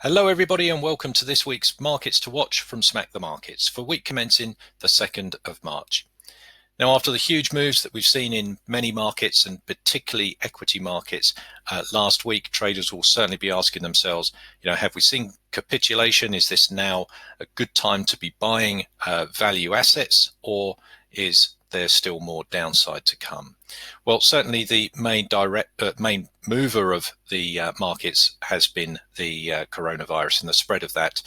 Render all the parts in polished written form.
Hello everybody and welcome to this week's Markets to Watch from Smack the Markets for week commencing the 2nd of March. Now, after the huge moves that we've seen in many markets and particularly equity markets last week, traders will certainly be asking themselves, have we seen capitulation? Is this now a good time to be buying value assets, or is there still more downside to come? Well, certainly the main mover of the markets has been the coronavirus and the spread of that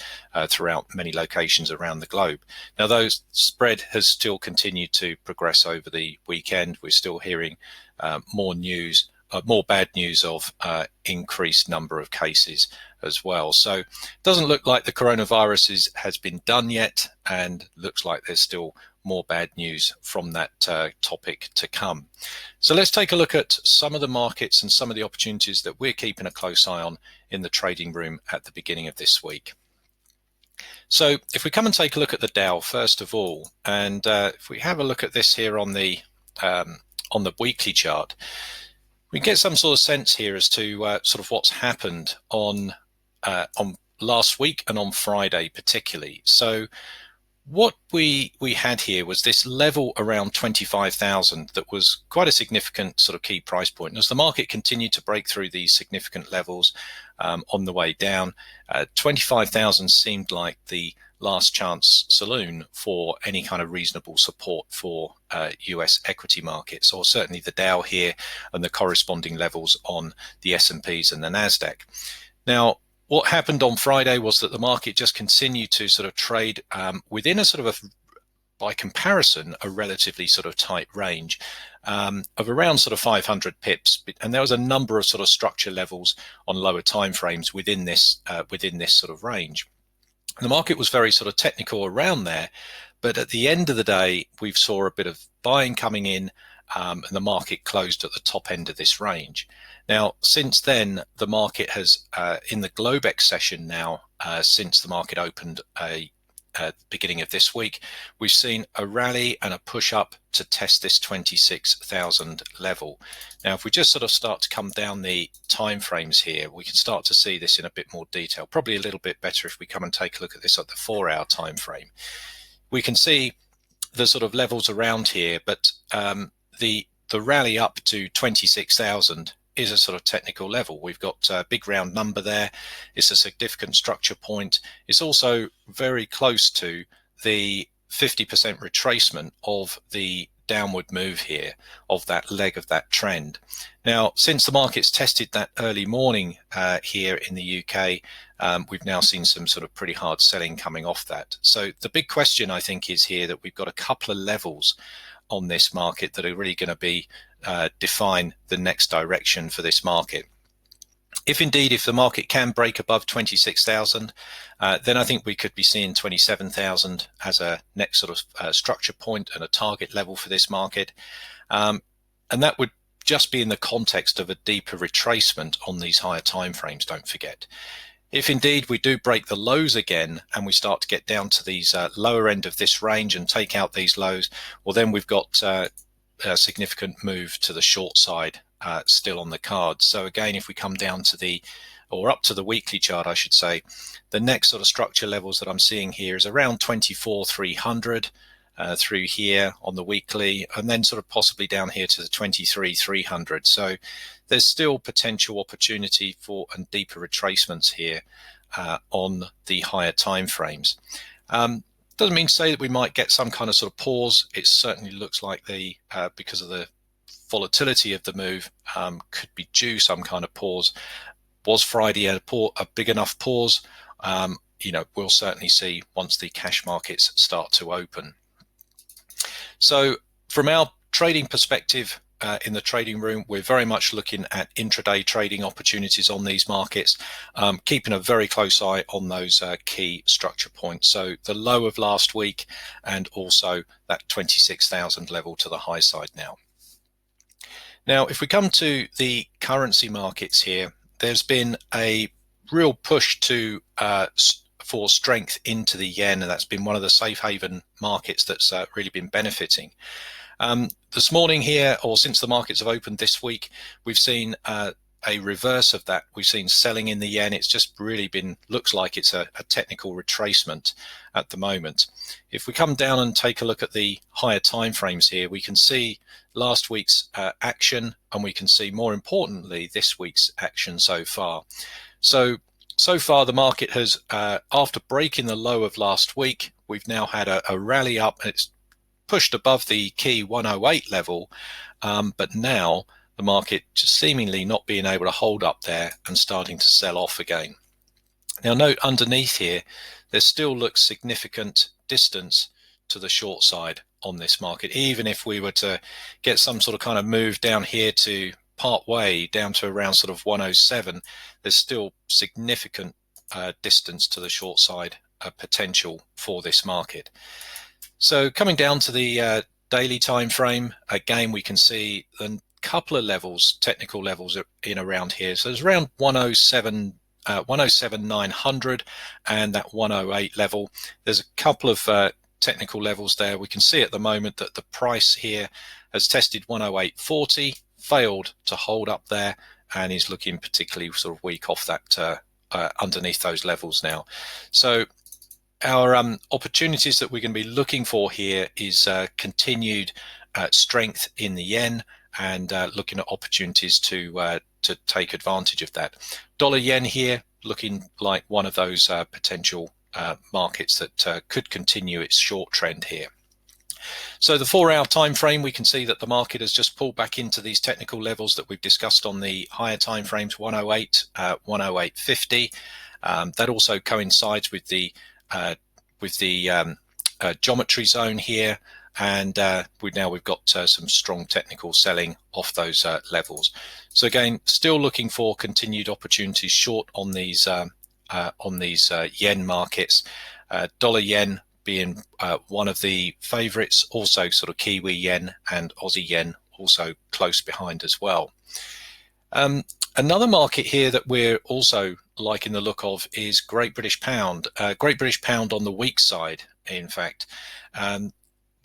throughout many locations around the globe. Now, those spread has still continued to progress over the weekend. We're still hearing more bad news of increased number of cases as well. So it doesn't look like the coronavirus has been done yet, and looks like there's still more bad news from that topic to come. So let's take a look at some of the markets and some of the opportunities that we're keeping a close eye on in the trading room at the beginning of this week. So if we come and take a look at the Dow first of all, and if we have a look at this here on the weekly chart, we get some sort of sense here as to sort of what's happened on last week and on Friday particularly. So what we had here was this level around 25,000 that was quite a significant sort of key price point. And as the market continued to break through these significant levels on the way down, 25,000 seemed like the last chance saloon for any kind of reasonable support for US equity markets, or certainly the Dow here and the corresponding levels on the S&Ps and the NASDAQ. Now, what happened on Friday was that the market just continued to sort of trade within a sort of by comparison, a relatively sort of tight range of around sort of 500 pips. And there was a number of sort of structure levels on lower time frames within this sort of range. The market was very sort of technical around there, but at the end of the day, we saw a bit of buying coming in, and the market closed at the top end of this range. Now, since then, the market has, in the Globex session now, since the market opened at the beginning of this week, we've seen a rally and a push up to test this 26,000 level. Now, if we just sort of start to come down the time frames here, we can start to see this in a bit more detail. Probably a little bit better if we come and take a look at this at the 4-hour time frame. We can see the sort of levels around here, but the rally up to 26,000 is a sort of technical level. We've got a big round number there. It's a significant structure point. It's also very close to the 50% retracement of the downward move here, of that leg of that trend. Now, since the market's tested that early morning here in the UK, we've now seen some sort of pretty hard selling coming off that. So the big question, I think, is here that we've got a couple of levels on this market that are really going to be define the next direction for this market. If the market can break above 26,000, then I think we could be seeing 27,000 as a next sort of structure point and a target level for this market. And that would just be in the context of a deeper retracement on these higher time frames, don't forget. If indeed we do break the lows again and we start to get down to these lower end of this range and take out these lows, well, then we've got a significant move to the short side still on the cards. So again, if we come down to up to the weekly chart, I should say, the next sort of structure levels that I'm seeing here is around 24,300 through here on the weekly, and then sort of possibly down here to the 23,300. So there's still potential opportunity for and deeper retracements here on the higher time frames. Doesn't mean to say that we might get some kind of sort of pause. It certainly looks like because of the volatility of the move, could be due some kind of pause. Was Friday a big enough pause? We'll certainly see once the cash markets start to open. So from our trading perspective, in the trading room, we're very much looking at intraday trading opportunities on these markets, keeping a very close eye on those key structure points. So the low of last week and also that 26,000 level to the high side now. Now, if we come to the currency markets here, there's been a real push for strength into the yen, and that's been one of the safe haven markets that's really been benefiting. This morning here, or since the markets have opened this week, we've seen a a reverse of that. We've seen selling in the yen. It's just really looks like it's a technical retracement at the moment. If we come down and take a look at the higher time frames here, we can see last week's action, and we can see, more importantly, this week's action so far. So far the market has, after breaking the low of last week, we've now had a rally up. It's pushed above the key 108 level, but now the market just seemingly not being able to hold up there and starting to sell off again. Now note underneath here, there still looks significant distance to the short side on this market. Even if we were to get some sort of kind of move down here to part way down to around sort of 107, there's still significant distance to the short side potential for this market. So coming down to the daily time frame, again we can see a couple of levels, technical levels in around here. So there's around 107,900 and that 108 level. There's a couple of technical levels there. We can see at the moment that the price here has tested 108.40, failed to hold up there, and is looking particularly sort of weak off that underneath those levels now. So our opportunities that we're going to be looking for here is continued strength in the yen, and looking at opportunities to take advantage of that. Dollar yen here looking like one of those potential markets that could continue its short trend here. So the 4-hour time frame, we can see that the market has just pulled back into these technical levels that we've discussed on the higher time frames, 108, 108.50. That also coincides with the geometry zone here, and we've got some strong technical selling off those levels. So again, still looking for continued opportunities short on these yen markets. Dollar yen being one of the favorites, also sort of Kiwi yen and Aussie yen also close behind as well. Another market here that we're also liking the look of is Great British Pound. Great British Pound on the weak side, in fact.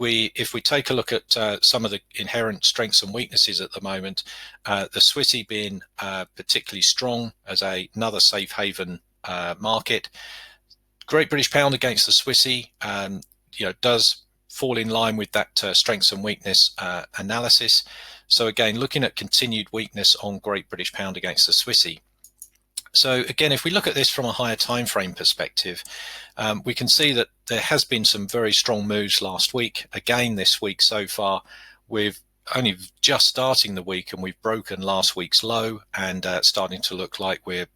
If we take a look at some of the inherent strengths and weaknesses at the moment, the Swissy being particularly strong as another safe haven market. Great British Pound against the Swissy, does fall in line with that strengths and weakness analysis. So again, looking at continued weakness on Great British Pound against the Swissy. So again, if we look at this from a higher time frame perspective, we can see that there has been some very strong moves last week. Again, this week so far, we've only just starting the week and we've broken last week's low, and starting to look like we're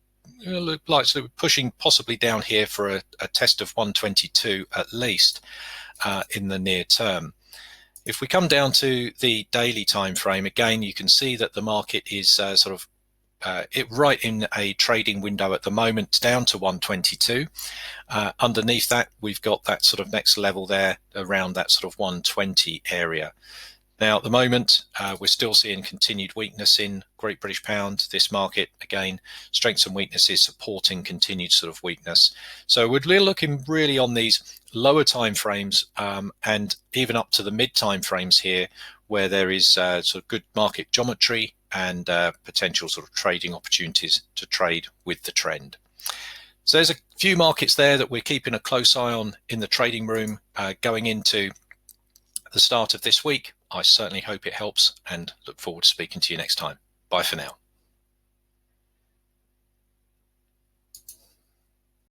pushing possibly down here for a test of 122 at least in the near term. If we come down to the daily time frame, again, you can see that the market is right in a trading window at the moment, down to 122. Underneath that, we've got that sort of next level there around that sort of 120 area. Now, at the moment, we're still seeing continued weakness in Great British Pound. This market, again, strengths and weaknesses supporting continued sort of weakness. So we're looking really on these lower time frames and even up to the mid time frames here, where there is sort of good market geometry and potential sort of trading opportunities to trade with the trend. So there's a few markets there that we're keeping a close eye on in the trading room going into the start of this week. I certainly hope it helps, and look forward to speaking to you next time. Bye for now.